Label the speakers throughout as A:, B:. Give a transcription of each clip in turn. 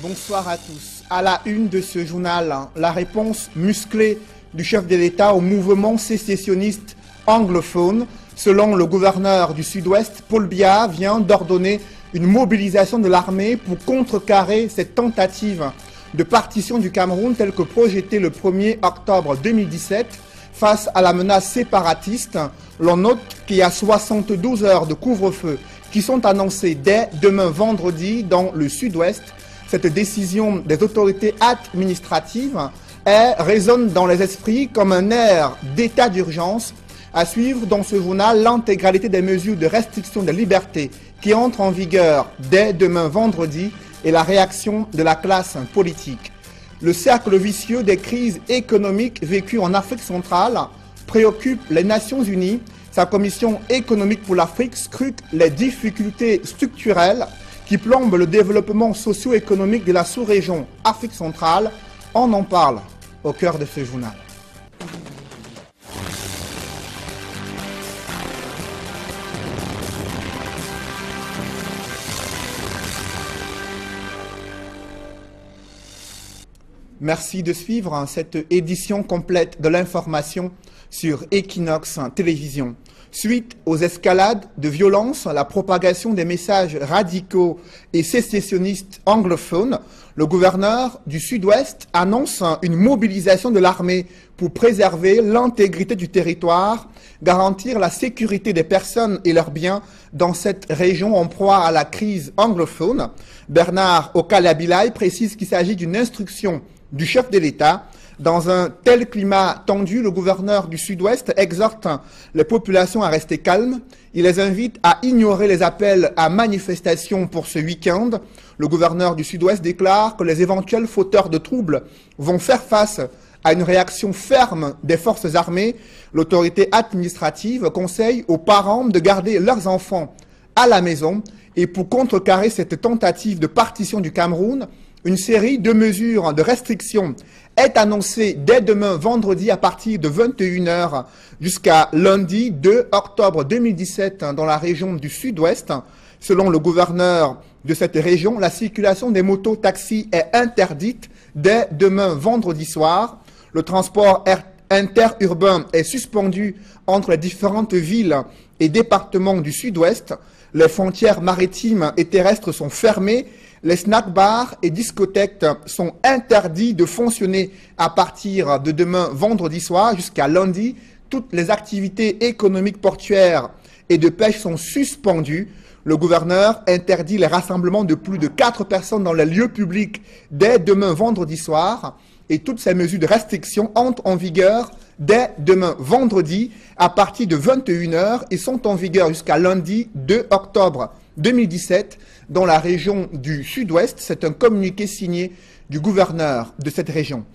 A: Bonsoir à tous. À la une de ce journal, la réponse musclée du chef de l'État au mouvement sécessionniste anglophone. Selon le gouverneur du Sud-Ouest, Paul Biya vient d'ordonner une mobilisation de l'armée pour contrecarrer cette tentative de partition du Cameroun telle que projetée le 1er octobre 2017 face à la menace séparatiste. L'on note qu'il y a 72 heures de couvre-feu qui sont annoncées dès demain vendredi dans le Sud-Ouest. Cette décision des autorités administratives résonne dans les esprits comme un air d'état d'urgence. À suivre dans ce journal l'intégralité des mesures de restriction des libertés qui entrent en vigueur dès demain vendredi et la réaction de la classe politique. Le cercle vicieux des crises économiques vécues en Afrique centrale préoccupe les Nations Unies. Sa commission économique pour l'Afrique scrute les difficultés structurelles qui plombent le développement socio-économique de la sous-région Afrique centrale. On en parle au cœur de ce journal. Merci de suivre cette édition complète de l'information sur Equinox Télévision. Suite aux escalades de violence, la propagation des messages radicaux et sécessionnistes anglophones, le gouverneur du Sud-Ouest annonce une mobilisation de l'armée pour préserver l'intégrité du territoire, garantir la sécurité des personnes et leurs biens dans cette région en proie à la crise anglophone. Bernard Okalabilai précise qu'il s'agit d'une instruction du chef de l'État. Dans un tel climat tendu, le gouverneur du Sud-Ouest exhorte les populations à rester calmes. Il les invite à ignorer les appels à manifestation pour ce week-end. Le gouverneur du Sud-Ouest déclare que les éventuels fauteurs de troubles vont faire face à une réaction ferme des forces armées. L'autorité administrative conseille aux parents de garder leurs enfants à la maison. Et pour contrecarrer cette tentative de partition du Cameroun, une série de mesures de restriction est annoncée dès demain vendredi à partir de 21 h jusqu'à lundi 2 octobre 2017 dans la région du Sud-Ouest. Selon le gouverneur de cette région, la circulation des motos-taxis est interdite dès demain vendredi soir. Le transport interurbain est suspendu entre les différentes villes et départements du Sud-Ouest. Les frontières maritimes et terrestres sont fermées. Les snack-bars et discothèques sont interdits de fonctionner à partir de demain vendredi soir jusqu'à lundi. Toutes les activités économiques portuaires et de pêche sont suspendues. Le gouverneur interdit les rassemblements de plus de 4 personnes dans les lieux publics dès demain vendredi soir. Et toutes ces mesures de restriction entrent en vigueur dès demain vendredi à partir de 21 h et sont en vigueur jusqu'à lundi 2 octobre 2017 dans la région du Sud-Ouest. C'est un communiqué signé du gouverneur de cette région.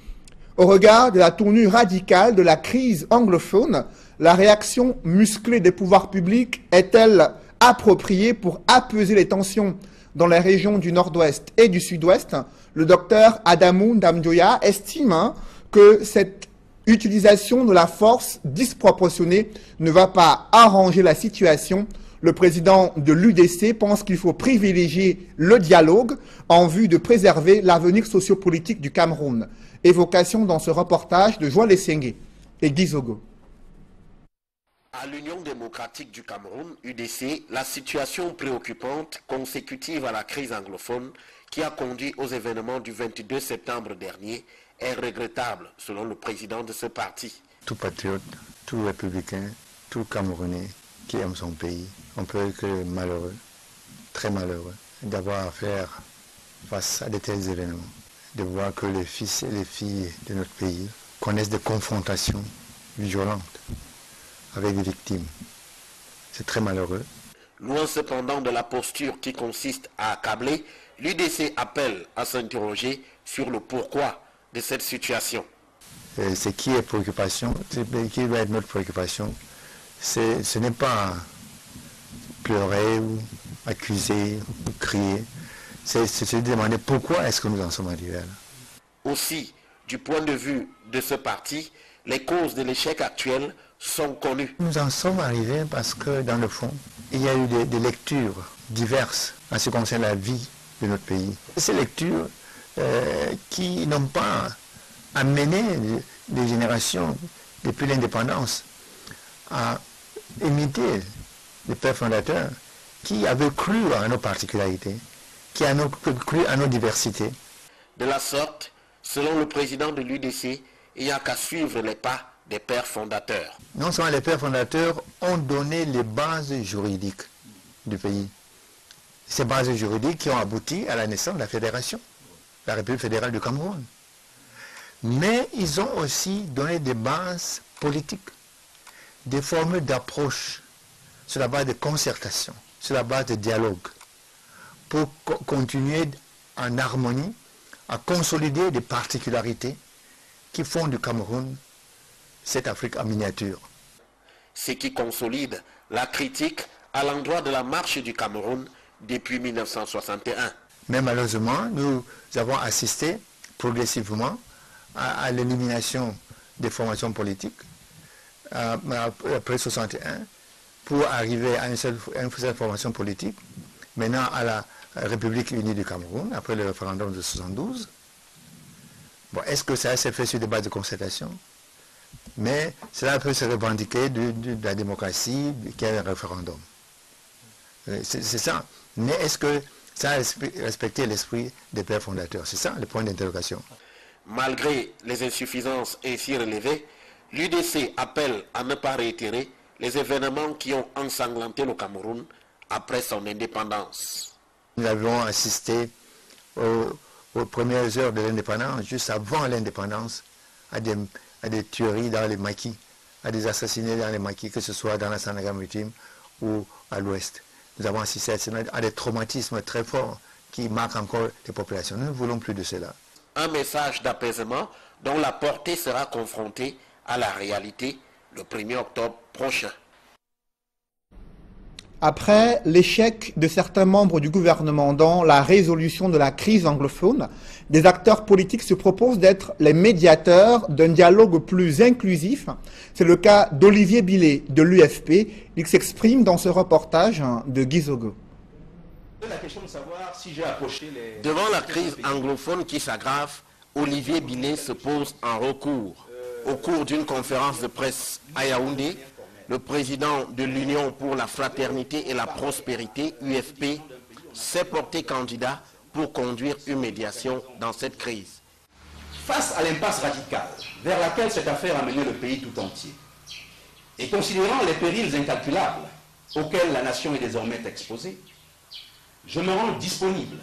A: Au regard de la tournure radicale de la crise anglophone, la réaction musclée des pouvoirs publics est-elle appropriée pour apaiser les tensions dans les régions du Nord-Ouest et du Sud-Ouest? Le docteur Adamou Ndamjoya estime que cette utilisation de la force disproportionnée ne va pas arranger la situation. Le président de l'UDC pense qu'il faut privilégier le dialogue en vue de préserver l'avenir sociopolitique du Cameroun. Évocation dans ce reportage de Joël Essengue et Guy Zogo.
B: À l'Union démocratique du Cameroun, UDC, la situation préoccupante consécutive à la crise anglophone qui a conduit aux événements du 22 septembre dernier est regrettable, selon le président de ce parti.
C: Tout patriote, tout républicain, tout Camerounais qui aime son pays, on peut être malheureux, très malheureux, d'avoir à faire face à de tels événements, de voir que les fils et les filles de notre pays connaissent des confrontations violentes avec des victimes. C'est très malheureux.
B: Loin cependant de la posture qui consiste à accabler, l'UDC appelle à s'interroger sur le pourquoi de cette situation.
C: Ce qui est préoccupation, ce qui doit être notre préoccupation, ce n'est pas pleurer ou accuser ou crier, c'est se demander pourquoi est-ce que nous en sommes arrivés là.
B: Aussi, du point de vue de ce parti, les causes de l'échec actuel sont connues.
C: Nous en sommes arrivés parce que dans le fond, il y a eu des lectures diverses en ce qui concerne la vie de notre pays. Ces lectures qui n'ont pas amené des générations depuis l'indépendance à imiter les pères fondateurs qui avaient cru à nos particularités, qui avaient cru à nos diversités.
B: De la sorte, selon le président de l'UDC, il n'y a qu'à suivre les pas des pères fondateurs.
C: Non seulement les pères fondateurs ont donné les bases juridiques du pays. Ces bases juridiques qui ont abouti à la naissance de la fédération, la République fédérale du Cameroun. Mais ils ont aussi donné des bases politiques, des formules d'approche sur la base de concertation, sur la base de dialogue, pour continuer en harmonie à consolider des particularités qui font du Cameroun cette Afrique en miniature.
B: Ce qui consolide la critique à l'endroit de la marche du Cameroun depuis 1961.
C: Mais malheureusement, nous avons assisté progressivement à l'élimination des formations politiques après 1961 pour arriver à une seule formation politique, maintenant à la République unie du Cameroun, après le référendum de 1972. Bon, est-ce que ça s'est fait sur des bases de concertation? Mais cela peut se revendiquer de la démocratie qui est un référendum. C'est ça. Mais est-ce que ça a respecté l'esprit des pères fondateurs? C'est ça le point d'interrogation.
B: Malgré les insuffisances ainsi relevées, l'UDC appelle à ne pas réitérer les événements qui ont ensanglanté le Cameroun après son indépendance.
C: Nous avions assisté aux premières heures de l'indépendance, juste avant l'indépendance, à des tueries dans les maquis, à des assassinats dans les maquis, que ce soit dans la Sénégal-Maritime ou à l'ouest. Nous avons assisté à des traumatismes très forts qui marquent encore les populations. Nous ne voulons plus de cela.
B: Un message d'apaisement dont la portée sera confrontée à la réalité le 1er octobre prochain.
A: Après l'échec de certains membres du gouvernement dans la résolution de la crise anglophone, des acteurs politiques se proposent d'être les médiateurs d'un dialogue plus inclusif. C'est le cas d'Olivier Billet de l'UFP. Il s'exprime dans ce reportage de Guy Zogo.
B: Devant la crise anglophone qui s'aggrave, Olivier Billet se pose en recours. Au cours d'une conférence de presse à Yaoundé, le président de l'Union pour la fraternité et la prospérité, UFP, s'est porté candidat pour conduire une médiation dans cette crise.
D: Face à l'impasse radicale vers laquelle cette affaire a mené le pays tout entier, et considérant les périls incalculables auxquels la nation est désormais exposée, je me rends disponible,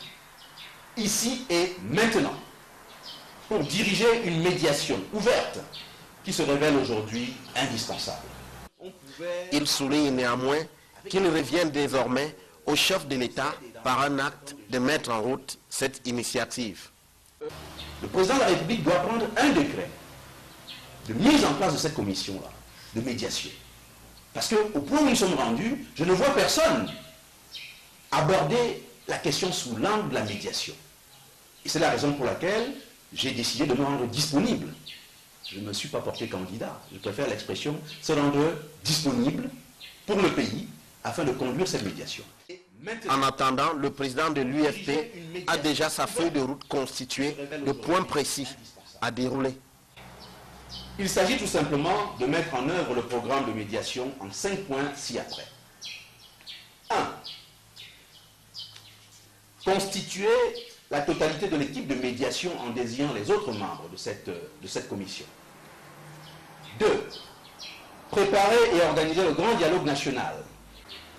D: ici et maintenant, pour diriger une médiation ouverte qui se révèle aujourd'hui indispensable.
B: Il souligne néanmoins qu'il revient désormais au chef de l'État par un acte de mettre en route cette initiative.
D: Le président de la République doit prendre un décret de mise en place de cette commission-là, de médiation. Parce qu'au point où nous sommes rendus, je ne vois personne aborder la question sous l'angle de la médiation. Et c'est la raison pour laquelle j'ai décidé de me rendre disponible. Je ne me suis pas porté candidat, je préfère l'expression se rendre disponible pour le pays afin de conduire cette médiation.
B: En attendant, le président de l'UFP a déjà sa feuille de route constituée de points précis à dérouler.
D: Il s'agit tout simplement de mettre en œuvre le programme de médiation en 5 points ci-après. 1. Constituer la totalité de l'équipe de médiation en désignant les autres membres de cette commission. 2. Préparer et organiser le grand dialogue national.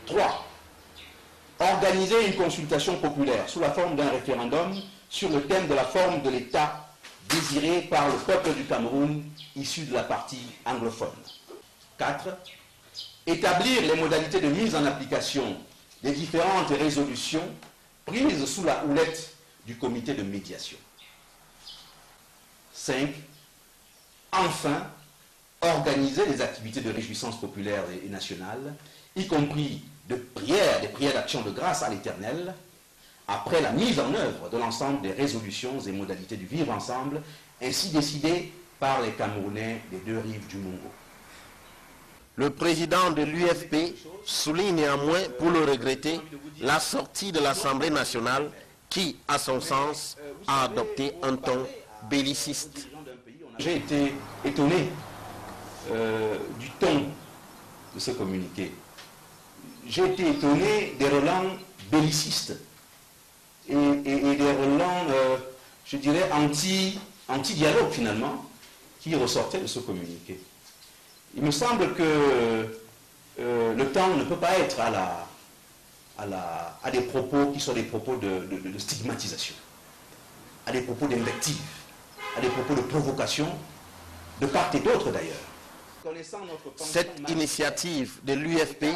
D: 3. Organiser une consultation populaire sous la forme d'un référendum sur le thème de la forme de l'État désiré par le peuple du Cameroun issu de la partie anglophone. 4. Établir les modalités de mise en application des différentes résolutions prises sous la houlette du comité de médiation. 5. Enfin, organiser des activités de réjouissance populaire et nationale, y compris des prières d'action de grâce à l'Éternel, après la mise en œuvre de l'ensemble des résolutions et modalités du vivre ensemble, ainsi décidées par les Camerounais des deux rives du Mungo.
B: Le président de l'UFP souligne néanmoins, pour le regretter, la sortie de l'Assemblée nationale qui, à son sens, a adopté un ton belliciste.
D: J'ai été étonné du ton de ce communiqué. J'ai été étonné des relents bellicistes et des relents, je dirais, anti-dialogue finalement, qui ressortaient de ce communiqué. Il me semble que le temps ne peut pas être à des propos qui sont des propos de stigmatisation, à des propos d'invective, à des propos de provocation, de part et d'autre d'ailleurs.
B: Cette initiative de l'UFP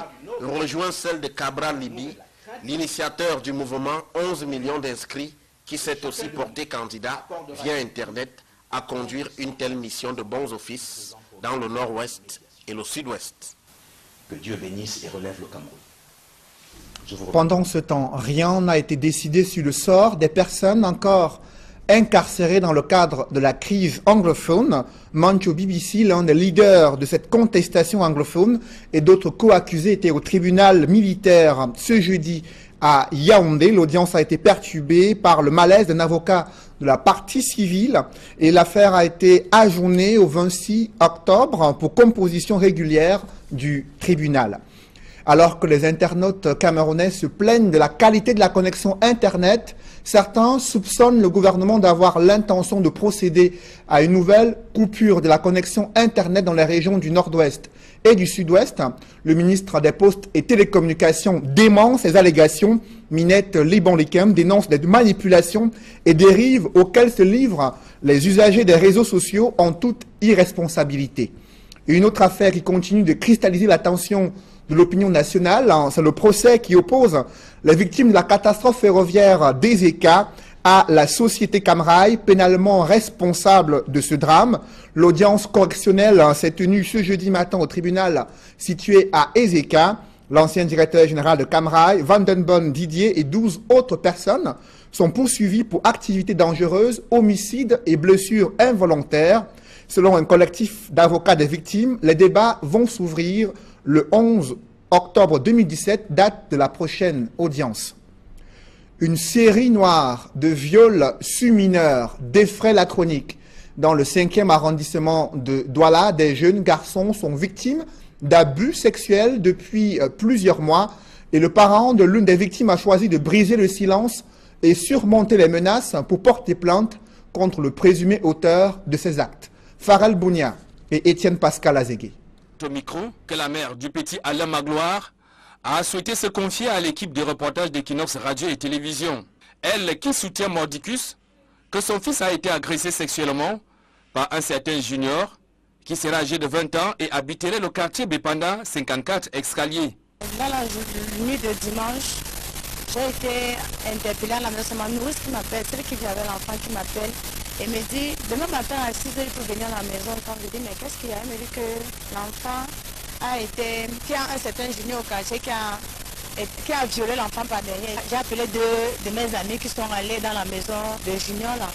B: rejoint celle de Cabral Libye, l'initiateur du mouvement 11 millions d'inscrits qui s'est aussi porté candidat via Internet à conduire une telle mission de bons offices dans le nord-ouest et le sud-ouest.
D: Que Dieu bénisse et relève le Cameroun.
A: Pendant ce temps, rien n'a été décidé sur le sort des personnes encore incarcérées dans le cadre de la crise anglophone. Mancho BBC, l'un des leaders de cette contestation anglophone, et d'autres co-accusés étaient au tribunal militaire ce jeudi à Yaoundé. L'audience a été perturbée par le malaise d'un avocat de la partie civile et l'affaire a été ajournée au 26 octobre pour composition régulière du tribunal. Alors que les internautes camerounais se plaignent de la qualité de la connexion Internet, certains soupçonnent le gouvernement d'avoir l'intention de procéder à une nouvelle coupure de la connexion Internet dans les régions du Nord-Ouest et du Sud-Ouest. Le ministre des Postes et Télécommunications dément ces allégations. Minette Liban-Likem dénonce des manipulations et dérives auxquelles se livrent les usagers des réseaux sociaux en toute irresponsabilité. Une autre affaire qui continue de cristalliser l'attention de l'opinion nationale, c'est le procès qui oppose les victimes de la catastrophe ferroviaire d'Ezeka à la société Camrail, pénalement responsable de ce drame. L'audience correctionnelle s'est tenue ce jeudi matin au tribunal situé à Ezeka. L'ancien directeur général de Camrail, Vandenbonne Didier, et 12 autres personnes sont poursuivis pour activités dangereuses, homicides et blessures involontaires. Selon un collectif d'avocats des victimes, les débats vont s'ouvrir le 11 octobre 2017, date de la prochaine audience. Une série noire de viols sur mineurs défraie la chronique. Dans le 5e arrondissement de Douala, des jeunes garçons sont victimes d'abus sexuels depuis plusieurs mois et le parent de l'une des victimes a choisi de briser le silence et surmonter les menaces pour porter plainte contre le présumé auteur de ces actes. Farel Bounia et Étienne Pascal Azégué.
E: Au micro que la mère du petit Alain Magloire a souhaité se confier à l'équipe de reportage d'Equinox Radio et Télévision. Elle qui soutient Mordicus que son fils a été agressé sexuellement par un certain Junior qui sera âgé de 20 ans et habiterait le quartier Bépanda 54 Escalier.
F: Dans la nuit de dimanche, j'ai été interpellée à la maison. C'est ma nourrice qui m'appelle, celle qui avait l'enfant qui m'appelle et me dit demain matin à 6h il faut venir à la maison. Quand je dis mais qu'est-ce qu'il y a, elle me dit que l'enfant qui a un certain Junior au quartier qui a violé l'enfant par derrière. J'ai appelé deux de mes amis qui sont allés dans la maison de Junior là.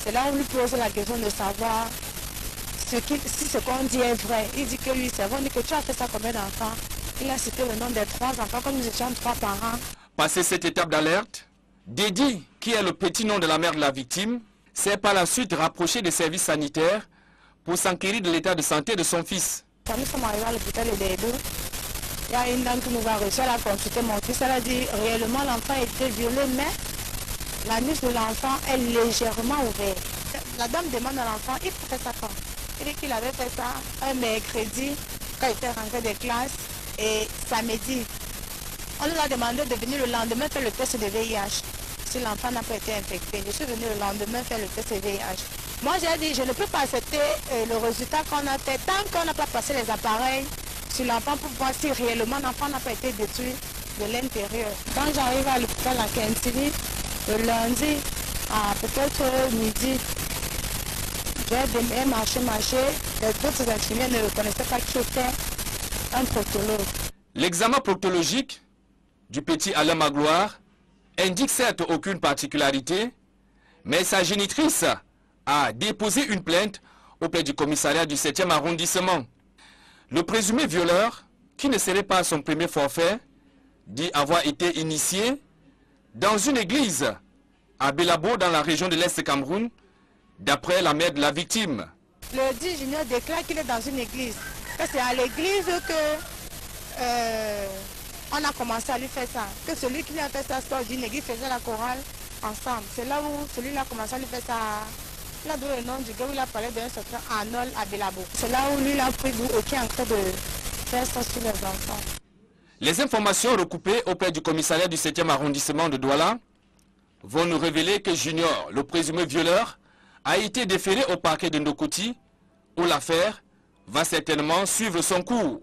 F: C'est là où on lui pose la question de savoir si ce qu'on dit est vrai. Il dit que lui c'est vrai, on dit que tu as fait ça combien d'enfants. Il a cité le nom des 3 enfants comme nous étions 3 parents.
E: Passé cette étape d'alerte, Dédi, qui est le petit nom de la mère de la victime, s'est par la suite rapproché des services sanitaires pour s'enquérir de l'état de santé de son fils.
F: Quand nous sommes arrivés à l'hôpital de Dédou, il y a une dame qui nous a reçu, elle a consulté mon fils, elle a dit réellement l'enfant a été violé, mais la nuque de l'enfant est légèrement ouverte. La dame demande à l'enfant, il faut faire ça quand? Il dit qu'il avait fait ça un mercredi quand il était rentré de classe et samedi. On nous a demandé de venir le lendemain faire le test de VIH. Si l'enfant n'a pas été infecté, je suis venue le lendemain faire le test de VIH. Moi j'ai dit, je ne peux pas accepter le résultat qu'on a fait tant qu'on n'a pas passé les appareils sur l'enfant pour voir si réellement l'enfant n'a pas été détruit de l'intérieur. Quand j'arrive à l'hôpital à Kentini, le lundi, à peut-être midi, j'ai marché, les autres infirmières ne reconnaissaient pas qui était un proctologue.
E: L'examen proctologique du petit Alain Magloire indique certes aucune particularité, mais sa génitrice a déposé une plainte auprès du commissariat du 7e arrondissement. Le présumé violeur, qui ne serait pas son premier forfait, dit avoir été initié dans une église à Belabo dans la région de l'Est Cameroun, d'après la mère de la victime.
F: Le dit Junior déclare qu'il est dans une église. C'est à l'église que on a commencé à lui faire ça. Que celui qui lui a fait ça sort d'une église, faisait la chorale ensemble. C'est là où celui-là a commencé à lui faire ça. Il a donné le nom du gars où il a parlé d'un certain Arnold à Belabo. C'est là où lui il a pris goût qui est en train de faire ça sur les enfants.
E: Les informations recoupées auprès du commissariat du 7e arrondissement de Douala vont nous révéler que Junior, le présumé violeur, a été déféré au parquet de Ndokoti, où l'affaire va certainement suivre son cours.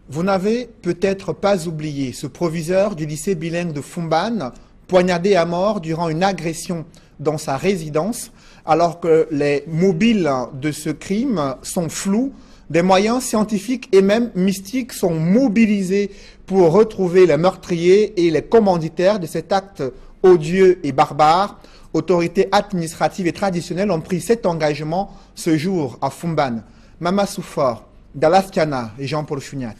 A: Vous n'avez peut-être pas oublié ce proviseur du lycée bilingue de Fumbane, poignardé à mort durant une agression dans sa résidence, alors que les mobiles de ce crime sont flous. Des moyens scientifiques et même mystiques sont mobilisés pour retrouver les meurtriers et les commanditaires de cet acte odieux et barbare. Autorités administratives et traditionnelles ont pris cet engagement ce jour à Fumbane. Mama Soufor, Dallas Kiana et Jean-Paul Chougnat.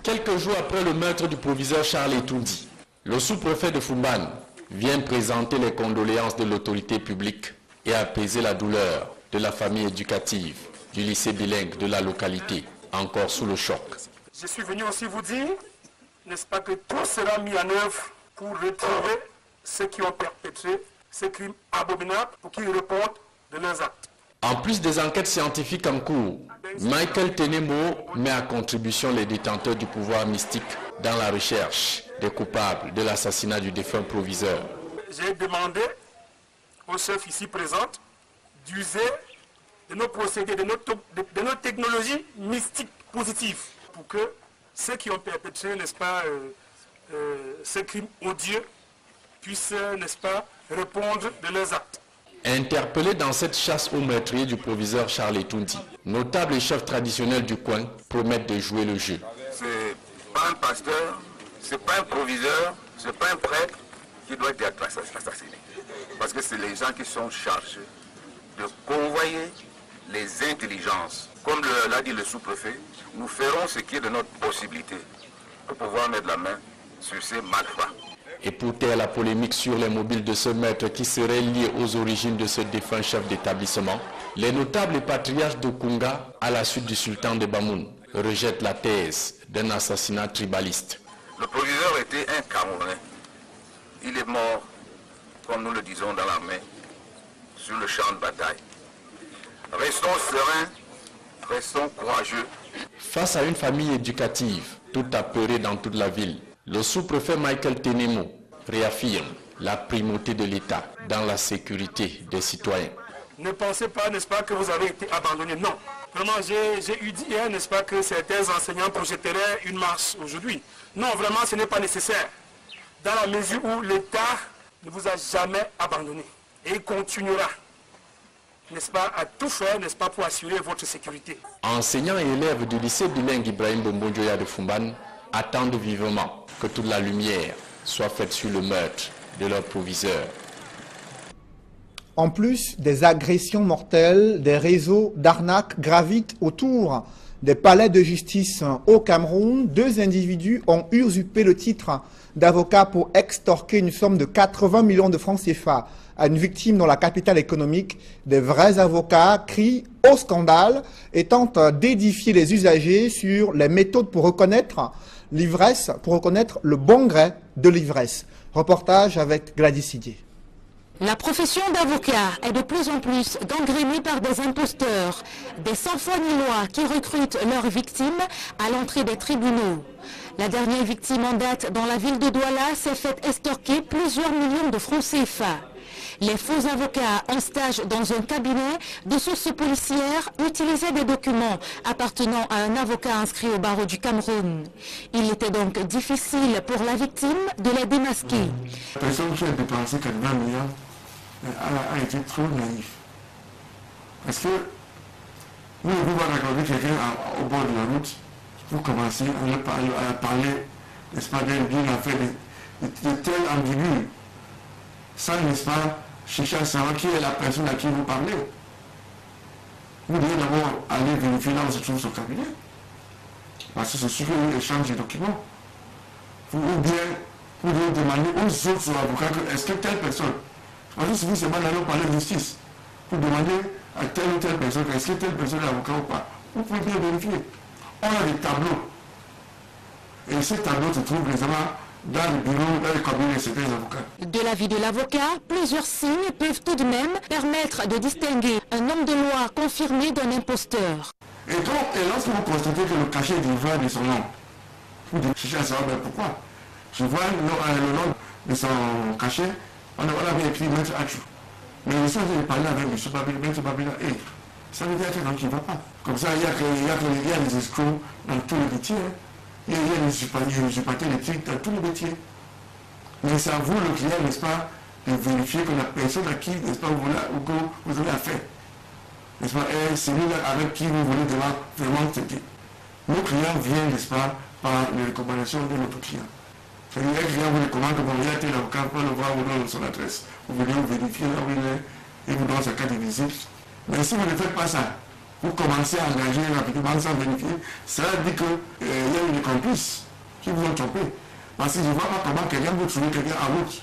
E: Quelques jours après le meurtre du proviseur Charles Etoundi, le sous-préfet de Fumbane vient présenter les condoléances de l'autorité publique et apaiser la douleur de la famille éducative du lycée bilingue de la localité, encore sous le choc.
G: Je suis venu aussi vous dire, n'est-ce pas, que tout sera mis en œuvre pour retrouver ceux qui ont perpétré ces crimes abominables pour qu'ils répondent de leurs actes.
E: En plus des enquêtes scientifiques en cours, Michael Tenemo met à contribution les détenteurs du pouvoir mystique dans la recherche des coupables de l'assassinat du défunt proviseur.
G: J'ai demandé au chef ici présent d'user de nos procédés, de nos technologies mystiques positives pour que ceux qui ont perpétré, n'est-ce pas, ces crimes odieux puissent, n'est-ce pas, répondre de leurs actes.
E: Interpellés dans cette chasse aux meurtriers du proviseur Charles Etoundi, notables et chefs traditionnels du coin promettent de jouer le jeu.
H: C'est pas un pasteur, c'est pas un proviseur, c'est pas un prêtre qui doit être assassiné. Parce que c'est les gens qui sont chargés de convoyer les intelligences. Comme l'a dit le sous-préfet, nous ferons ce qui est de notre possibilité pour pouvoir mettre la main sur ces malfrats.
E: Et pour taire la polémique sur les mobiles de ce maître qui serait lié aux origines de ce défunt chef d'établissement, les notables et patriarches de Kunga, à la suite du sultan de Bamoun, rejettent la thèse d'un assassinat tribaliste.
H: Le proviseur était un Camerounais. Il est mort, comme nous le disons dans l'armée, sur le champ de bataille. Restons sereins, restons courageux.
E: Face à une famille éducative, tout apeurée dans toute la ville, le sous-préfet Michael Tenemo réaffirme la primauté de l'État dans la sécurité des citoyens.
G: Ne pensez pas, n'est-ce pas, que vous avez été abandonné. Non. Vraiment, j'ai eu dit hier, n'est-ce pas, que certains enseignants projetteraient une marche aujourd'hui. Non, vraiment, ce n'est pas nécessaire. Dans la mesure où l'État ne vous a jamais abandonné. Et il continuera, n'est-ce pas, à tout faire, n'est-ce pas, pour assurer votre sécurité.
E: Enseignants et élèves du lycée bilingue Ibrahim Bombodjoya de Fumbane attendent vivement que toute la lumière soit faite sur le meurtre de leur proviseur.
A: En plus des agressions mortelles, des réseaux d'arnaques gravitent autour des palais de justice au Cameroun. 2 individus ont usurpé le titre d'avocat pour extorquer une somme de 80 millions de francs CFA à une victime dans la capitale économique. Des vrais avocats crient au scandale et tentent d'édifier les usagers sur les méthodes pour reconnaître l'ivresse, pour reconnaître le bon gré de l'ivresse. Reportage avec Gladys Sidier.
I: La profession d'avocat est de plus en plus gangrénée par des imposteurs, des sans-foi ni loi qui recrutent leurs victimes à l'entrée des tribunaux. La dernière victime en date dans la ville de Douala s'est fait estorquer plusieurs millions de francs CFA. Les faux avocats en stage dans un cabinet de sources policières utilisaient des documents appartenant à un avocat inscrit au barreau du Cameroun. Il était donc difficile pour la victime de les démasquer.
J: La personne qui a dépensé 80 millions a été trop naïf. Parce que vous rencontrez quelqu'un au bord de la route, vous commencez à parler, n'est-ce pas, d'une affaire de tel ambigu, sans, n'est-ce pas, chercher à savoir qui est la personne à qui vous parlez. Vous devez d'abord aller vérifier là où se trouve son cabinet. Parce que c'est sûr qu'il échange des documents. Ou bien pour demander aux autres avocats que est-ce que telle personne, parce que souvent c'est mal d'aller parler de justice, pour demander à telle ou telle personne est-ce que telle personne est avocat ou pas. Vous pouvez bien vérifier. On a des tableaux. Et ces tableaux se trouvent récemment dans le bureau, dans les cabinets de certains avocats.
I: De l'avis de l'avocat, plusieurs signes peuvent tout de même permettre de distinguer un homme de loi confirmé d'un imposteur.
J: Et donc, lorsque vous constatez que le cachet d'ivoire de son nom, vous devez chercher à savoir ben pourquoi. Je vois le nom de son cachet, on avait écrit Maître Achou. Mais le soir, j'ai parlé avec M. Babila, et ça veut dire que donc il ne va pas. Comme ça, il y a des escrocs dans tous les métiers. Il y a des usurpateurs électriques dans tous les métiers. Mais c'est à vous, le client, n'est-ce pas, de vérifier que la personne à qui, n'est-ce pas, vous avez affaire. N'est-ce pas, et c'est nous avec qui vous voulez vraiment traiter. Nos clients viennent, n'est-ce pas, par les recommandations de notre client. C'est-à-dire que le client vous recommande que vous voyez tel avocat pour le voir, vous donne son adresse. Vous venez vous vérifier là où il est et vous donne sa carte de visite. Mais si vous ne faites pas ça, vous commencez à engager rapidement sans vérifier, ça veut dire qu'il y a une complice qui vous ont trompé. Parce que je ne vois pas comment quelqu'un vous trouve quelqu'un en route.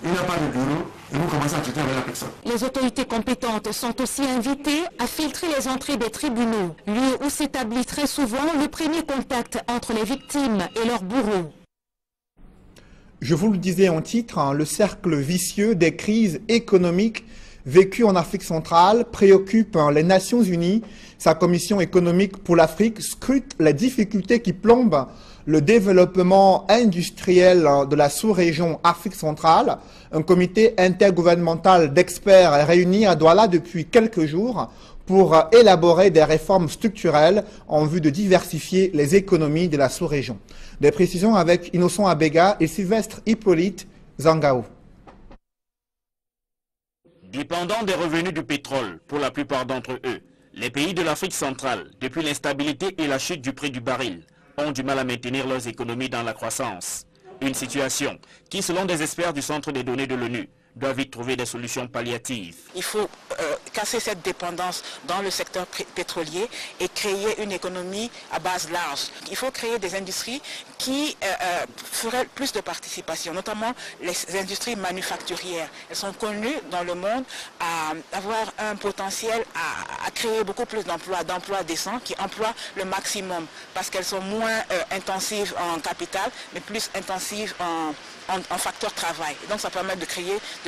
J: Il n'a pas de bureau et vous commencez à traiter avec la personne.
I: Les autorités compétentes sont aussi invitées à filtrer les entrées des tribunaux, lieu où s'établit très souvent le premier contact entre les victimes et leurs bourreaux.
A: Je vous le disais en titre, le cercle vicieux des crises économiques vécues en Afrique centrale préoccupe les Nations Unies. Sa commission économique pour l'Afrique scrute les difficultés qui plombent le développement industriel de la sous-région Afrique centrale. Un comité intergouvernemental d'experts est réuni à Douala depuis quelques jours pour élaborer des réformes structurelles en vue de diversifier les économies de la sous-région. Des précisions avec Innocent Abega et Sylvestre Hippolyte Zangao.
E: Dépendant des revenus du pétrole, pour la plupart d'entre eux, les pays de l'Afrique centrale, depuis l'instabilité et la chute du prix du baril, ont du mal à maintenir leurs économies dans la croissance. Une situation qui, selon des experts du Centre des données de l'ONU, doit vite trouver des solutions palliatives.
K: Il faut casser cette dépendance dans le secteur pétrolier et créer une économie à base large. Il faut créer des industries qui feraient plus de participation, notamment les industries manufacturières. Elles sont connues dans le monde à avoir un potentiel à créer beaucoup plus d'emplois décents qui emploient le maximum parce qu'elles sont moins intensives en capital mais plus intensives en facteur travail. Et donc ça permet de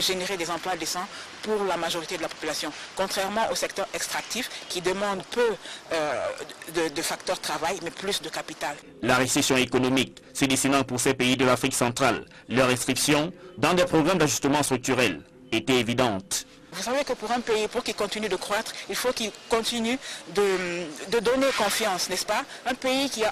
K: générer des emplois décents pour la majorité de la population. Contrairement au secteur extractif qui demande peu de facteurs travail mais plus de capital.
E: La récession économique se dessinant pour ces pays de l'Afrique centrale, leurs restrictions dans des programmes d'ajustement structurel étaient évidentes.
K: Vous savez que pour un pays, pour qu'il continue de croître, il faut qu'il continue de donner confiance, n'est-ce pas? Un pays qui est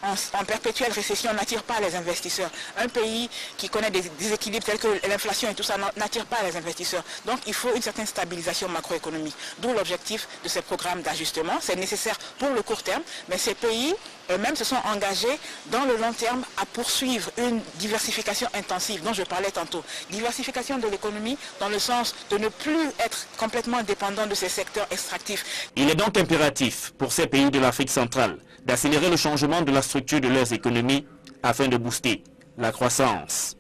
K: en perpétuelle récession n'attire pas les investisseurs. Un pays qui connaît des déséquilibres tels que l'inflation et tout ça n'attire pas les investisseurs. Donc il faut une certaine stabilisation macroéconomique. D'où l'objectif de ces programmes d'ajustement. C'est nécessaire pour le court terme, mais ces pays eux-mêmes se sont engagés dans le long terme à poursuivre une diversification intensive dont je parlais tantôt. Diversification de l'économie dans le sens de ne plus être complètement dépendant de ces secteurs extractifs.
E: Il est donc impératif pour ces pays de l'Afrique centrale d'accélérer le changement de la structure de leurs économies afin de booster la croissance.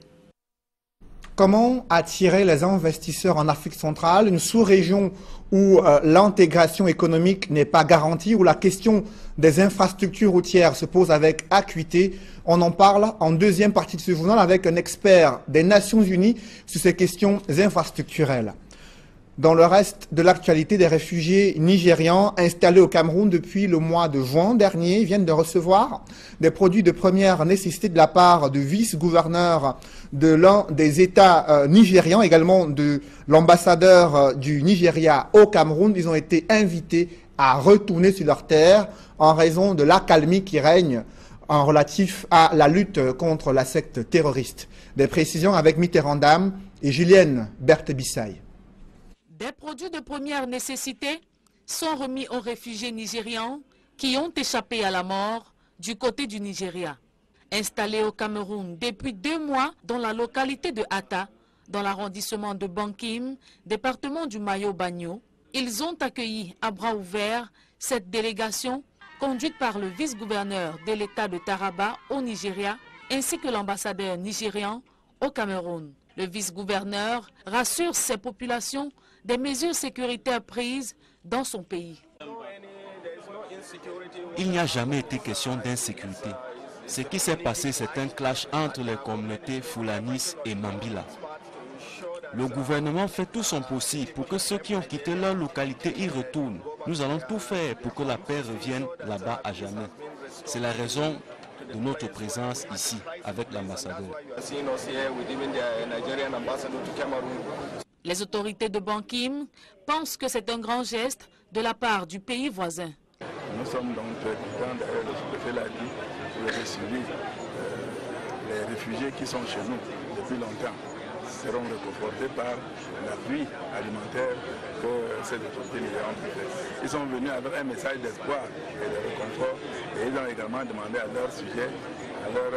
A: Comment attirer les investisseurs en Afrique centrale, une sous-région où l'intégration économique n'est pas garantie, où la question des infrastructures routières se pose avec acuité? On en parle en deuxième partie de ce journal avec un expert des Nations Unies sur ces questions infrastructurelles. Dans le reste de l'actualité, des réfugiés nigérians installés au Cameroun depuis le mois de juin dernier viennent de recevoir des produits de première nécessité de la part du vice-gouverneur de l'un des États nigérians, également de l'ambassadeur du Nigeria au Cameroun. Ils ont été invités à retourner sur leur terre en raison de l'accalmie qui règne en relatif à la lutte contre la secte terroriste. Des précisions avec Mitterrand Dam et Julienne Berthe-Bissaï.
L: Des produits de première nécessité sont remis aux réfugiés nigérians qui ont échappé à la mort du côté du Nigeria. Installés au Cameroun depuis 2 mois dans la localité de Atta, dans l'arrondissement de Bankim, département du Mayo-Bagno, ils ont accueilli à bras ouverts cette délégation conduite par le vice-gouverneur de l'État de Taraba au Nigeria ainsi que l'ambassadeur nigérian au Cameroun. Le vice-gouverneur rassure ses populations des mesures sécuritaires prises dans son pays.
M: Il n'y a jamais été question d'insécurité. Ce qui s'est passé, c'est un clash entre les communautés Foulanis et Mambila. Le gouvernement fait tout son possible pour que ceux qui ont quitté leur localité y retournent. Nous allons tout faire pour que la paix revienne là-bas à jamais. C'est la raison de notre présence ici avec l'ambassadeur.
L: Les autorités de Bankim pensent que c'est un grand geste de la part du pays voisin.
N: Nous sommes donc très contents, d'ailleurs le sous-préfet l'a dit, pour recevoir les réfugiés qui sont chez nous depuis longtemps seront réconfortés par l'appui alimentaire que ces autorités nigérianes ont fait. Ils sont venus avec un message d'espoir et de réconfort et ils ont également demandé à leurs sujets, à leurs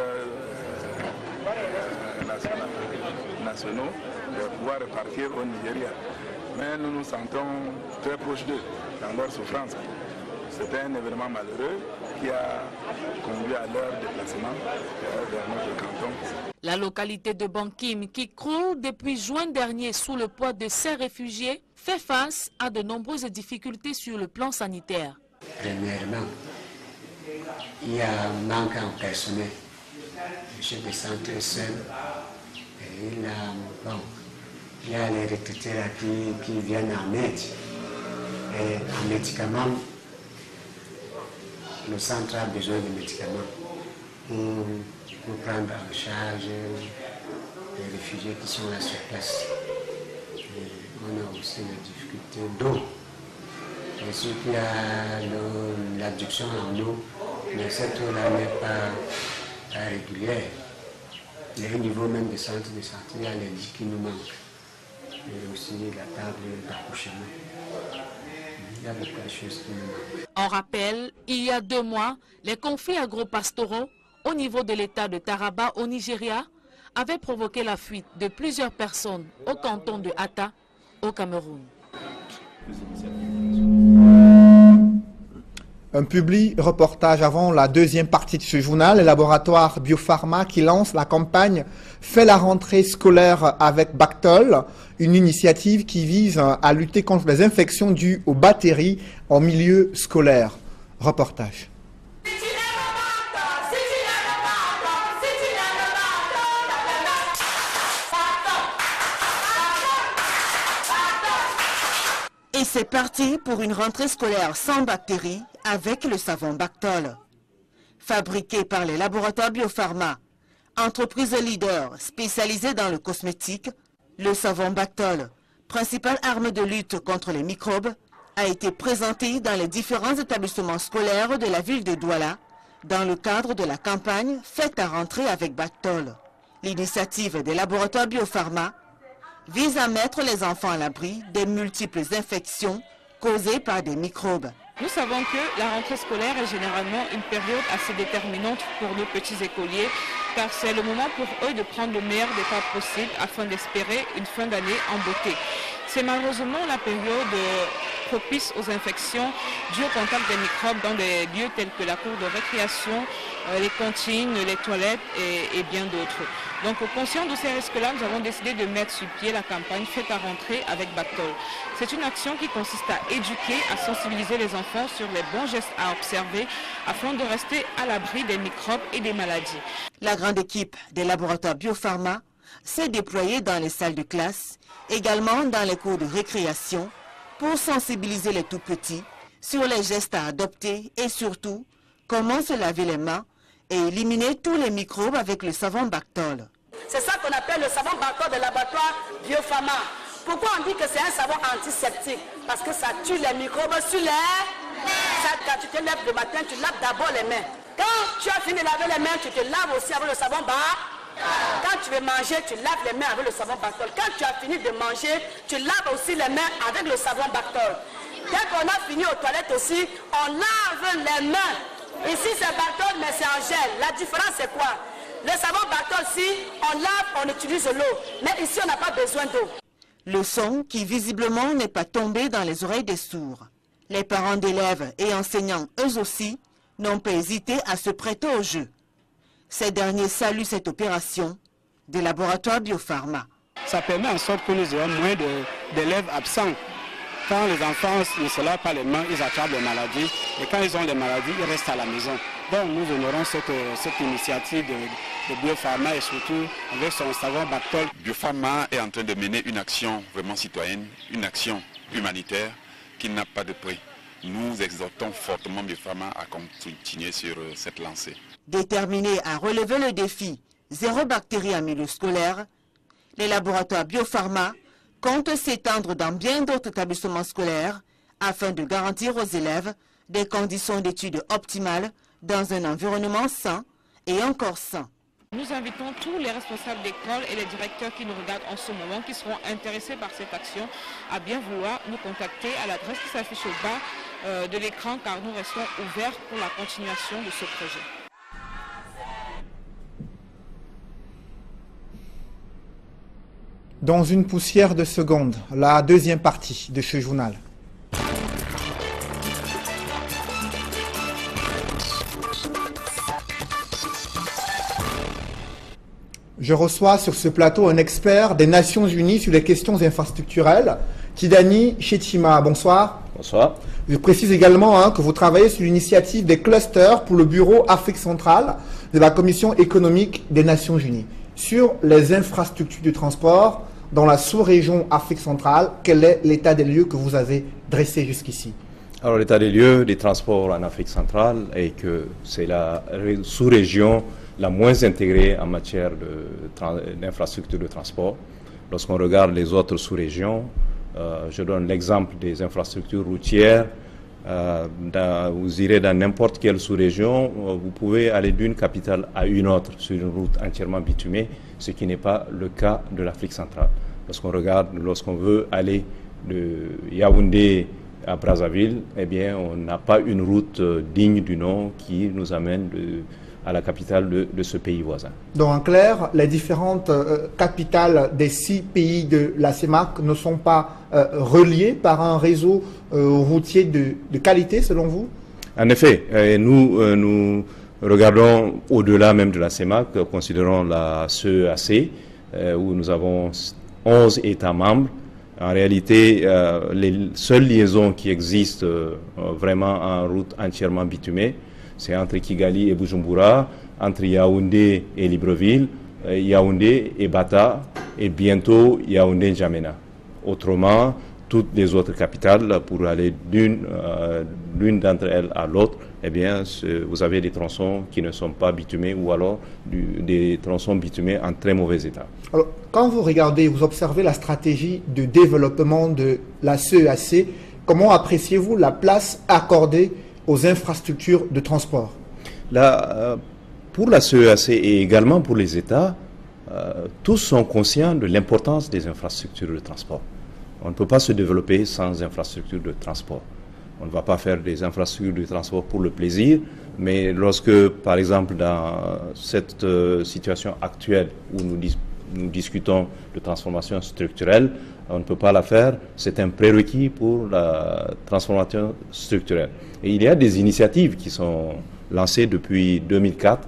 N: nationaux de pouvoir repartir au Nigeria. Mais nous nous sentons très proches d'eux dans leur souffrance. C'était un événement malheureux qui a conduit à leur déplacement vers notre canton.
L: La localité de Bankim, qui croule depuis juin dernier sous le poids de ces réfugiés, fait face à de nombreuses difficultés sur le plan sanitaire.
O: Premièrement, il y a un manque en personnel. Le chef de centre est seul. Et il y a les retraités qui viennent en aide. Et en médicaments, le centre a besoin de médicaments pour prendre en charge les réfugiés qui sont là sur place. Et on a aussi les difficultés d'eau. Bien sûr qu'il y a l'adduction en eau, mais cette eau-là n'est pas régulière. Et au niveau même des centres de santé, il y a les lits qui nous manquent. Et aussi la table d'accouchement. Il y a beaucoup de choses qui nous manquent.
L: On rappelle, il y a 2 mois, les conflits agro-pastoraux au niveau de l'État de Taraba au Nigeria avaient provoqué la fuite de plusieurs personnes au canton de Atta, au Cameroun.
A: Un public reportage avant la deuxième partie de ce journal, le laboratoire Biopharma qui lance la campagne « Fais la rentrée scolaire avec Bactol », une initiative qui vise à lutter contre les infections dues aux bactéries en milieu scolaire. Reportage.
P: Et c'est parti pour une rentrée scolaire sans bactéries avec le savon Bactol. Fabriqué par les laboratoires Biopharma, entreprise leader spécialisée dans le cosmétique, le savon Bactol, principale arme de lutte contre les microbes, a été présenté dans les différents établissements scolaires de la ville de Douala dans le cadre de la campagne Faites ta rentrée avec Bactol. L'initiative des laboratoires Biopharma vise à mettre les enfants à l'abri des multiples infections causées par des microbes.
Q: Nous savons que la rentrée scolaire est généralement une période assez déterminante pour nos petits écoliers, car c'est le moment pour eux de prendre le meilleur des cas possibles afin d'espérer une fin d'année en beauté. C'est malheureusement la période propice aux infections dues au contact des microbes dans des lieux tels que la cour de récréation, les cantines, les toilettes et bien d'autres. Donc, conscient de ces risques-là, nous avons décidé de mettre sur pied la campagne Faites ta rentrée avec Bactol. C'est une action qui consiste à éduquer, à sensibiliser les enfants sur les bons gestes à observer afin de rester à l'abri des microbes et des maladies.
P: La grande équipe des laboratoires Biopharma s'est déployée dans les salles de classe, également dans les cours de récréation, pour sensibiliser les tout-petits sur les gestes à adopter et surtout comment se laver les mains et éliminer tous les microbes avec le savon Bactol.
R: C'est ça qu'on appelle le savon Bactol de laboratoire Biopharma. Pourquoi on dit que c'est un savon antiseptique? Parce que ça tue les microbes sur les... Quand tu te lèves le matin, tu laves d'abord les mains. Quand tu as fini de laver les mains, tu te laves aussi avec le savon Bactol. Quand tu veux manger, tu laves les mains avec le savon Bactol. Quand tu as fini de manger, tu laves aussi les mains avec le savon Bactol. Dès qu'on a fini aux toilettes aussi, on lave les mains. Ici c'est Bactol, mais c'est en gel. La différence c'est quoi? Le savon Bactol, si on lave, on utilise l'eau. Mais ici on n'a pas besoin d'eau.
P: Le son qui visiblement n'est pas tombé dans les oreilles des sourds. Les parents d'élèves et enseignants, eux aussi, n'ont pas hésité à se prêter au jeu. Ces derniers saluent cette opération des laboratoires Biopharma.
S: Ça permet en sorte que nous ayons moins d'élèves absents. Quand les enfants ne se lavent pas les mains, ils attrapent les maladies. Et quand ils ont les maladies, ils restent à la maison. Donc nous honorons cette initiative de Biopharma et surtout avec son savon Bactol.
T: Biopharma est en train de mener une action vraiment citoyenne, une action humanitaire qui n'a pas de prix. Nous exhortons fortement Biopharma à continuer sur cette lancée.
P: Déterminés à relever le défi zéro bactérie en milieu scolaire, les laboratoires Biopharma comptent s'étendre dans bien d'autres établissements scolaires afin de garantir aux élèves des conditions d'études optimales dans un environnement sain et encore sain.
Q: Nous invitons tous les responsables d'école et les directeurs qui nous regardent en ce moment, qui seront intéressés par cette action, à bien vouloir nous contacter à l'adresse qui s'affiche au bas de l'écran, car nous restons ouverts pour la continuation de ce projet.
A: Dans une poussière de seconde, la deuxième partie de ce journal. Je reçois sur ce plateau un expert des Nations Unies sur les questions infrastructurelles, Kidani Chetima. Bonsoir.
U: Bonsoir.
A: Je précise également que vous travaillez sur l'initiative des clusters pour le Bureau Afrique centrale de la Commission économique des Nations Unies. Sur les infrastructures de transport dans la sous-région Afrique centrale, quel est l'état des lieux que vous avez dressé jusqu'ici?
U: Alors l'état des lieux des transports en Afrique centrale est que c'est la sous-région la moins intégrée en matière d'infrastructures de transport. Lorsqu'on regarde les autres sous-régions, je donne l'exemple des infrastructures routières. Vous irez dans n'importe quelle sous-région, vous pouvez aller d'une capitale à une autre sur une route entièrement bitumée, ce qui n'est pas le cas de l'Afrique centrale. Lorsqu'on veut aller de Yaoundé à Brazzaville, eh bien, on n'a pas une route digne du nom qui nous amène à la capitale de ce pays voisin.
A: Donc en clair, les différentes capitales des 6 pays de la CEMAC ne sont pas reliées par un réseau routier de qualité, selon vous?
U: En effet, nous regardons au-delà même de la CEMAC, considérons la CEAC, où nous avons 11 États membres. En réalité, les seules liaisons qui existent vraiment en route entièrement bitumée, c'est entre Kigali et Bujumbura, entre Yaoundé et Libreville, Yaoundé et Bata, et bientôt Yaoundé-N'Djamena. Autrement, toutes les autres capitales, pour aller l'une d'entre elles à l'autre, eh bien, vous avez des tronçons qui ne sont pas bitumés ou alors des tronçons bitumés en très mauvais état.
A: Alors, quand vous regardez, vous observez la stratégie de développement de la CEAC, comment appréciez-vous la place accordée aux infrastructures de transport?
U: Pour la CEAC et également pour les États, tous sont conscients de l'importance des infrastructures de transport. On ne peut pas se développer sans infrastructures de transport. On ne va pas faire des infrastructures de transport pour le plaisir, mais lorsque, par exemple, dans cette situation actuelle où nous discutons de transformation structurelle, on ne peut pas la faire, c'est un prérequis pour la transformation structurelle. Et il y a des initiatives qui sont lancées depuis 2004,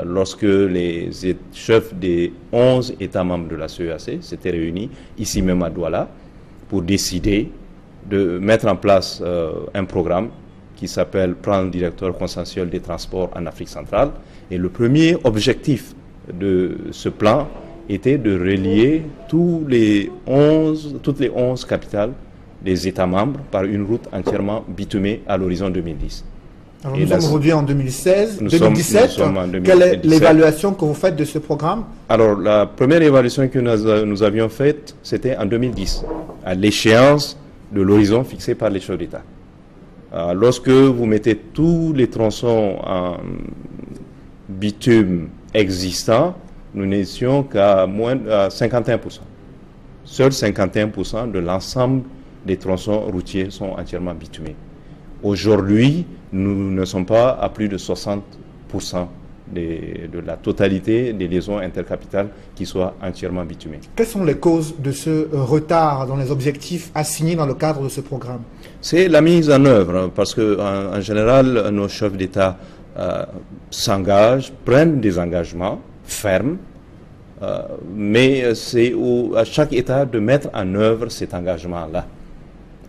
U: lorsque les chefs des 11 États membres de la CEAC s'étaient réunis, ici même à Douala, pour décider de mettre en place un programme qui s'appelle Plan directeur consensuel des transports en Afrique centrale. Et le premier objectif de ce plan était de relier toutes les 11 capitales des États membres par une route entièrement bitumée à l'horizon 2010.
A: Alors nous sommes aujourd'hui en 2017. Quelle est l'évaluation que vous faites de ce programme?
U: Alors la première évaluation que nous avions faite, c'était en 2010, à l'échéance de l'horizon fixé par les chefs d'État. Lorsque vous mettez tous les tronçons en bitume existants, nous n'étions qu'à moins de 51%. Seuls 51% de l'ensemble des tronçons routiers sont entièrement bitumés. Aujourd'hui, nous ne sommes pas à plus de 60% de la totalité des liaisons intercapitales qui soient entièrement bitumées.
A: Quelles sont les causes de ce retard dans les objectifs assignés dans le cadre de ce programme?
U: C'est la mise en œuvre, parce qu'en général, nos chefs d'État s'engagent, prennent des engagements fermes, mais c'est à chaque État de mettre en œuvre cet engagement-là.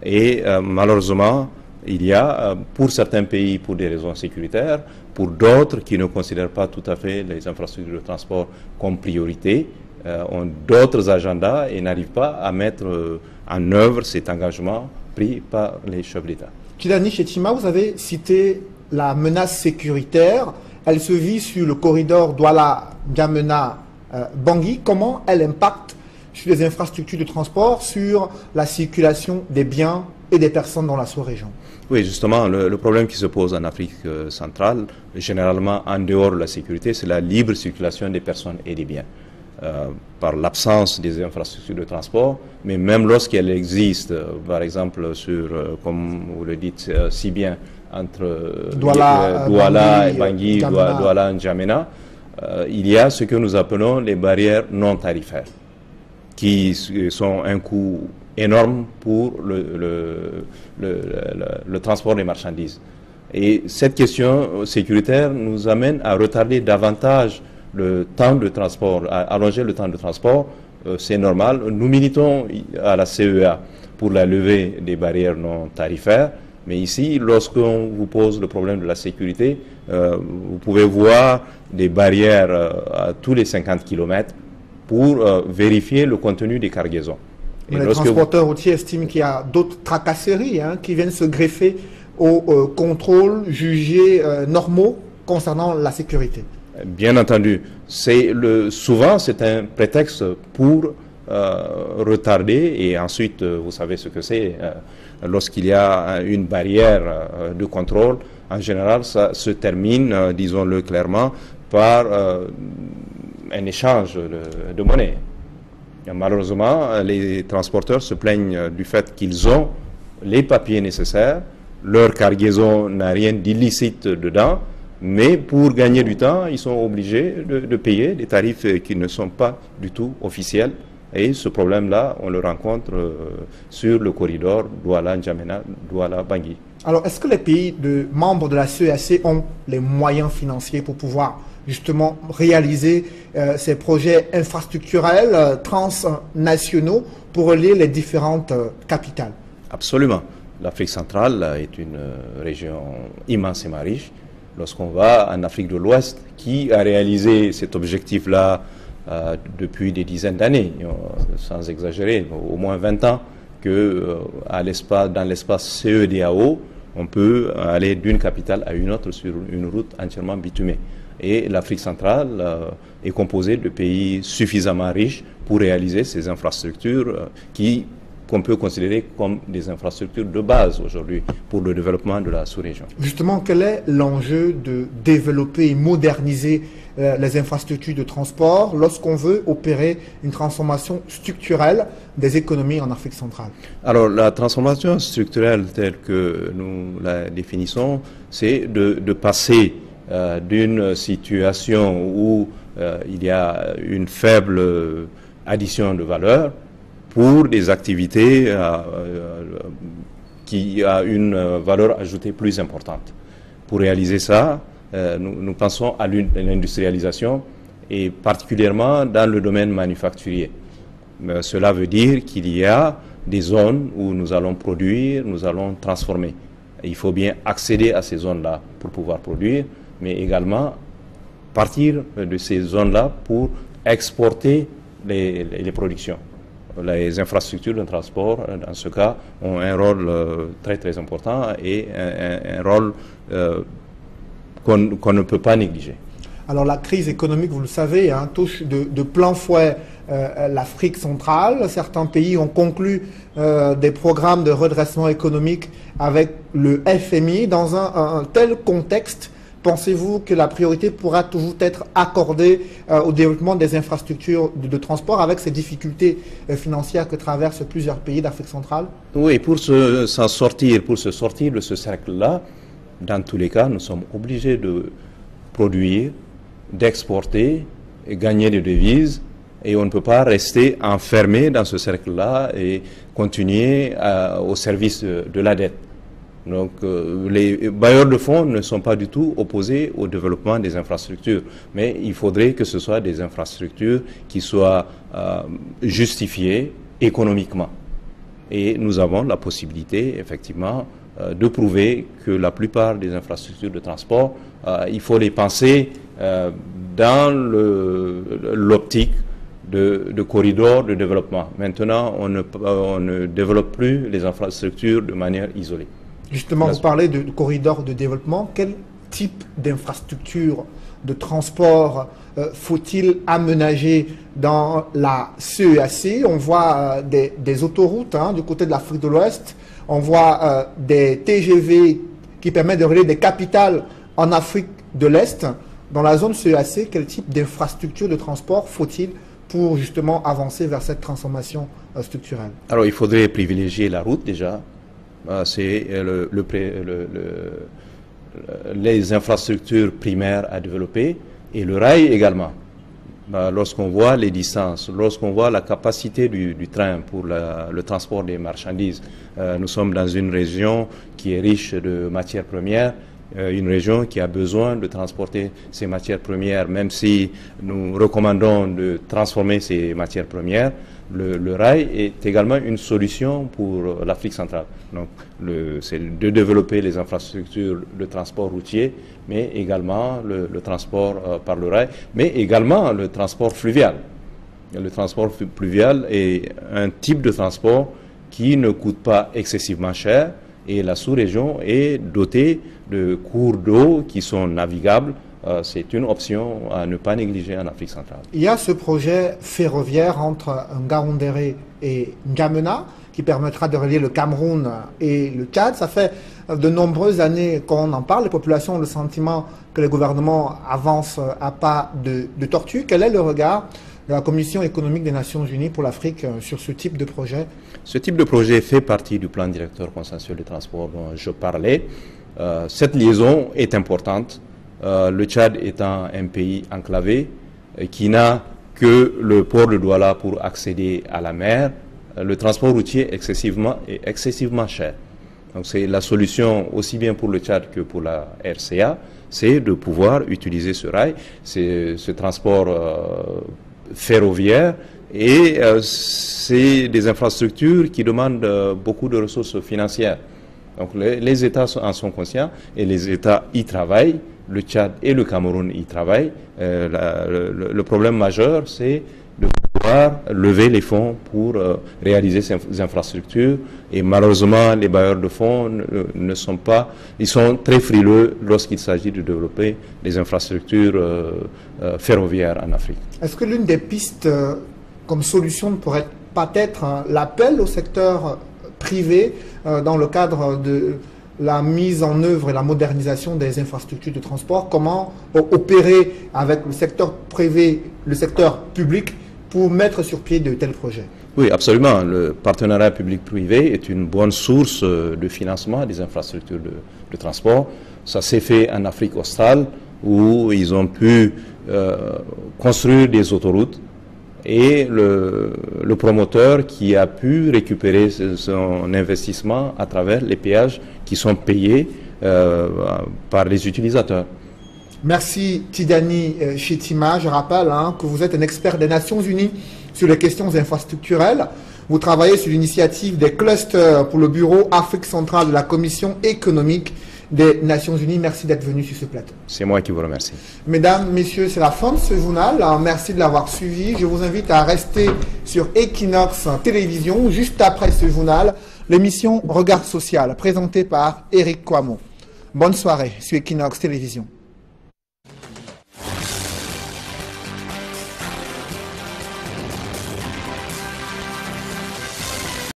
U: Et malheureusement, il y a, pour certains pays, pour des raisons sécuritaires, pour d'autres qui ne considèrent pas tout à fait les infrastructures de transport comme priorité, ont d'autres agendas et n'arrivent pas à mettre en œuvre cet engagement pris par les chefs d'État.
A: Tijani Chetima, vous avez cité la menace sécuritaire. Elle se vit sur le corridor Douala-N'Djamena-Bangui. Comment elle impacte sur les infrastructures de transport, sur la circulation des biens et des personnes dans la sous-région?
U: Oui, justement, le problème qui se pose en Afrique centrale, généralement en dehors de la sécurité, c'est la libre circulation des personnes et des biens. Par l'absence des infrastructures de transport, mais même lorsqu'elles existent, par exemple, comme vous le dites si bien, entre Douala et Bangui, Douala et N'Djamena, il y a ce que nous appelons les barrières non tarifaires, qui sont un coût énorme pour le transport des marchandises. Et cette question sécuritaire nous amène à retarder davantage le temps de transport, à allonger le temps de transport. C'est normal. Nous militons à la CEA pour la levée des barrières non tarifaires, mais ici, lorsqu'on vous pose le problème de la sécurité, vous pouvez voir des barrières à tous les 50 km pour vérifier le contenu des cargaisons.
A: Mais les transporteurs routiers estiment qu'il y a d'autres tracasseries qui viennent se greffer aux contrôles jugés normaux concernant la sécurité.
U: Bien entendu. Souvent, c'est un prétexte pour retarder, et ensuite, vous savez ce que c'est, lorsqu'il y a une barrière de contrôle, en général, ça se termine, disons-le clairement, par un échange de monnaie. Et malheureusement, les transporteurs se plaignent du fait qu'ils ont les papiers nécessaires, leur cargaison n'a rien d'illicite dedans, mais pour gagner du temps, ils sont obligés de payer des tarifs qui ne sont pas du tout officiels. Et ce problème-là, on le rencontre sur le corridor Douala-N'Djamena, Douala-Bangui.
A: Alors, est-ce que les pays membres de la CEAC ont les moyens financiers pour pouvoir justement réaliser ces projets infrastructurels transnationaux pour relier les différentes capitales?
U: Absolument. L'Afrique centrale est une région immensément riche. Lorsqu'on va en Afrique de l'Ouest, qui a réalisé cet objectif-là depuis des dizaines d'années, sans exagérer, au moins 20 ans, que dans l'espace CEDEAO, on peut aller d'une capitale à une autre sur une route entièrement bitumée. Et l'Afrique centrale est composée de pays suffisamment riches pour réaliser ces infrastructures qu'on peut considérer comme des infrastructures de base aujourd'hui pour le développement de la sous-région.
A: Justement, quel est l'enjeu de développer et moderniser les infrastructures de transport lorsqu'on veut opérer une transformation structurelle des économies en Afrique centrale? Alors,
U: la transformation structurelle telle que nous la définissons, c'est de passer d'une situation où il y a une faible addition de valeur pour des activités qui ont une valeur ajoutée plus importante. Pour réaliser ça, nous pensons à l'industrialisation et particulièrement dans le domaine manufacturier. Cela veut dire qu'il y a des zones où nous allons produire, nous allons transformer. Et il faut bien accéder à ces zones-là pour pouvoir produire, mais également partir de ces zones-là pour exporter les productions. Les infrastructures de transport, dans ce cas, ont un rôle très très important et un rôle qu'on ne peut pas négliger.
A: Alors la crise économique, vous le savez, touche de plein fouet l'Afrique centrale. Certains pays ont conclu des programmes de redressement économique avec le FMI. Dans un tel contexte, pensez-vous que la priorité pourra toujours être accordée au développement des infrastructures de transport avec ces difficultés financières que traversent plusieurs pays d'Afrique centrale?
U: Oui, pour se sortir de ce cercle-là, dans tous les cas, nous sommes obligés de produire, d'exporter et gagner des devises. Et on ne peut pas rester enfermé dans ce cercle-là et continuer au service de la dette. Donc les bailleurs de fonds ne sont pas du tout opposés au développement des infrastructures, mais il faudrait que ce soit des infrastructures qui soient justifiées économiquement. Et nous avons la possibilité, effectivement, de prouver que la plupart des infrastructures de transport, il faut les penser dans l'optique de corridors de développement. Maintenant, on ne développe plus les infrastructures de manière isolée.
A: Justement, vous parlez de corridors de développement. Quel type d'infrastructure de transport faut-il aménager dans la CEAC? On voit des autoroutes du côté de l'Afrique de l'Ouest. On voit des TGV qui permettent de relier des capitales en Afrique de l'Est. Dans la zone CEAC, quel type d'infrastructure de transport faut-il pour justement avancer vers cette transformation structurelle?
U: Alors, il faudrait privilégier la route déjà. C'est les infrastructures primaires à développer et le rail également. Lorsqu'on voit les distances, lorsqu'on voit la capacité du train pour le transport des marchandises, nous sommes dans une région qui est riche de matières premières, une région qui a besoin de transporter ces matières premières, même si nous recommandons de transformer ces matières premières. Le rail est également une solution pour l'Afrique centrale. Donc, c'est de développer les infrastructures de transport routier, mais également le transport par le rail, mais également le transport fluvial. Le transport fluvial est un type de transport qui ne coûte pas excessivement cher et la sous-région est dotée de cours d'eau qui sont navigables. C'est une option à ne pas négliger en Afrique centrale.
A: Il y a ce projet ferroviaire entre Ngaoundéré et N'Djamena qui permettra de relier le Cameroun et le Tchad. Ça fait de nombreuses années qu'on en parle. Les populations ont le sentiment que le gouvernement avance à pas de tortue. Quel est le regard de la Commission économique des Nations Unies pour l'Afrique sur ce type de projet?
U: Ce type de projet fait partie du plan directeur consensuel des transports dont je parlais. Cette liaison est importante. Le Tchad étant un pays enclavé qui n'a que le port de Douala pour accéder à la mer, le transport routier est excessivement cher. Donc c'est la solution aussi bien pour le Tchad que pour la RCA, c'est de pouvoir utiliser ce rail, ce transport ferroviaire, et c'est des infrastructures qui demandent beaucoup de ressources financières. Donc les États en sont conscients et les États y travaillent. Le Tchad et le Cameroun y travaillent. Le problème majeur, c'est de pouvoir lever les fonds pour réaliser ces infrastructures. Et malheureusement, les bailleurs de fonds ne sont pas... Ils sont très frileux lorsqu'il s'agit de développer des infrastructures ferroviaires en Afrique.
A: Est-ce que l'une des pistes comme solution ne pourrait pas être l'appel au secteur privé dans le cadre de la mise en œuvre et la modernisation des infrastructures de transport? Comment opérer avec le secteur privé, le secteur public pour mettre sur pied de tels projets?
U: Oui, absolument. Le partenariat public-privé est une bonne source de financement des infrastructures de transport. Ça s'est fait en Afrique australe où ils ont pu construire des autoroutes et le promoteur qui a pu récupérer son investissement à travers les péages qui sont payés par les utilisateurs.
A: Merci Tidjani Chetima. Je rappelle que vous êtes un expert des Nations Unies sur les questions infrastructurelles. Vous travaillez sur l'initiative des clusters pour le bureau Afrique centrale de la Commission économique des Nations Unies. Merci d'être venu sur ce plateau.
U: C'est moi qui vous remercie.
A: Mesdames, Messieurs, c'est la fin de ce journal. Merci de l'avoir suivi. Je vous invite à rester sur Equinox Télévision. Juste après ce journal, l'émission Regard social, présentée par Éric Kouamouo. Bonne soirée sur Equinox Télévision.